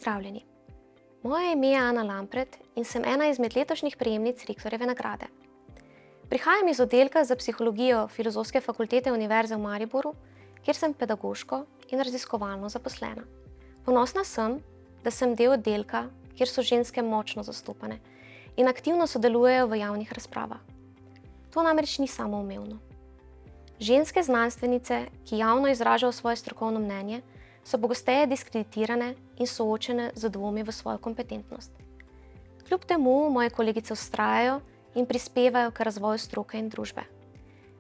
Pozdravljeni. Moje ime je Ana Lampret in sem ena izmed letošnjih prejemnic Rektorjeve nagrade. Prihajam iz oddelka za psihologijo Filozofske fakultete Univerze v Mariboru, kjer sem pedagoško in raziskovalno zaposlena. Ponosna sem, da sem del oddelka, kjer so ženske močno zastopane in aktivno sodelujejo v javnih razpravah. To namreč ni samoumevno. Ženske znanstvenice, ki javno izražajo svoje strokovno mnenje, so pogosteje diskreditirane in soočene z dvomi v svojo kompetentnost. Kljub temu moje kolegice vztrajajo in prispevajo k razvoju stroke in družbe.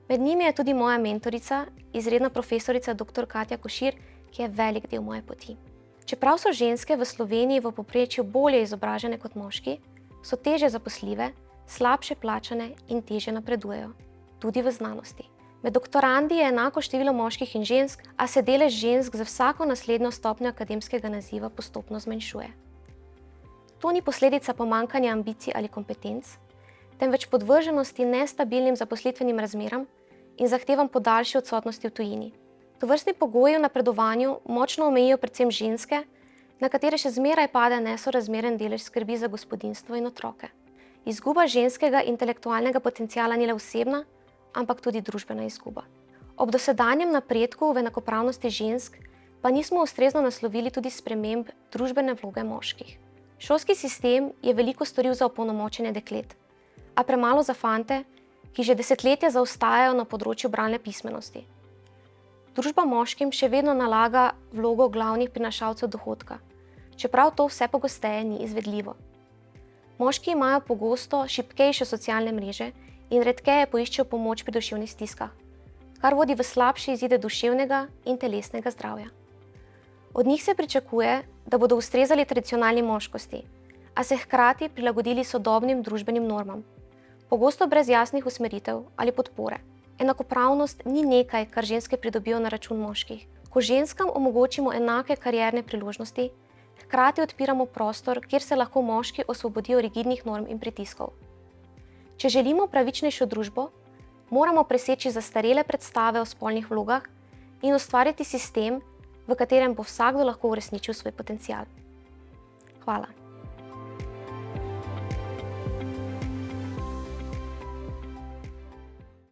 Med njimi je tudi moja mentorica, izredna profesorica dr. Katja Košir, ki je velik del moje poti. Čeprav so ženske v Sloveniji v povprečju bolje izobražene kot moški, so težje zaposljive, slabše plačane in težje napredujejo, tudi v znanosti. Med doktorandi je enako število moških in žensk, a se delež žensk za vsako naslednjo stopnjo akademskega naziva postopno zmanjšuje. To ni posledica pomanjkanja ambicij ali kompetenc, temveč podvrženosti nestabilnim zaposlitvenim razmeram in zahtevam po daljši odsotnosti v tujini. Tovrstni pogoji v napredovanju močno omejijo predvsem ženske, na katere še zmeraj pade nesorazmeren delež skrbi za gospodinjstvo in otroke. Izguba ženskega intelektualnega potenciala ni le osebna, ampak tudi družbena izguba. Ob dosedanjem napredku v enakopravnosti žensk pa nismo ustrezno naslovili tudi sprememb družbene vloge moških. Šolski sistem je veliko storil za opolnomočenje deklet, a premalo za fante, ki že desetletja zaostajajo na področju bralne pismenosti. Družba moškim še vedno nalaga vlogo glavnih prinašalcev dohodka, čeprav to vse pogosteje ni izvedljivo. Moški imajo pogosto šibkejše socialne mreže in redkeje poiščejo pomoč pri duševnih stiskah, kar vodi v slabše izide duševnega in telesnega zdravja. Od njih se pričakuje, da bodo ustrezali tradicionalni moškosti, a se hkrati prilagodili sodobnim družbenim normam, pogosto brez jasnih usmeritev ali podpore. Enakopravnost ni nekaj, kar ženske pridobijo na račun moških. Ko ženskam omogočimo enake karierne priložnosti, hkrati odpiramo prostor, kjer se lahko moški osvobodijo rigidnih norm in pritiskov. Če želimo pravičnejšo družbo, moramo preseči zastarele predstave o spolnih vlogah in ustvariti sistem, v katerem bo vsakdo lahko uresničil svoj potencial. Hvala.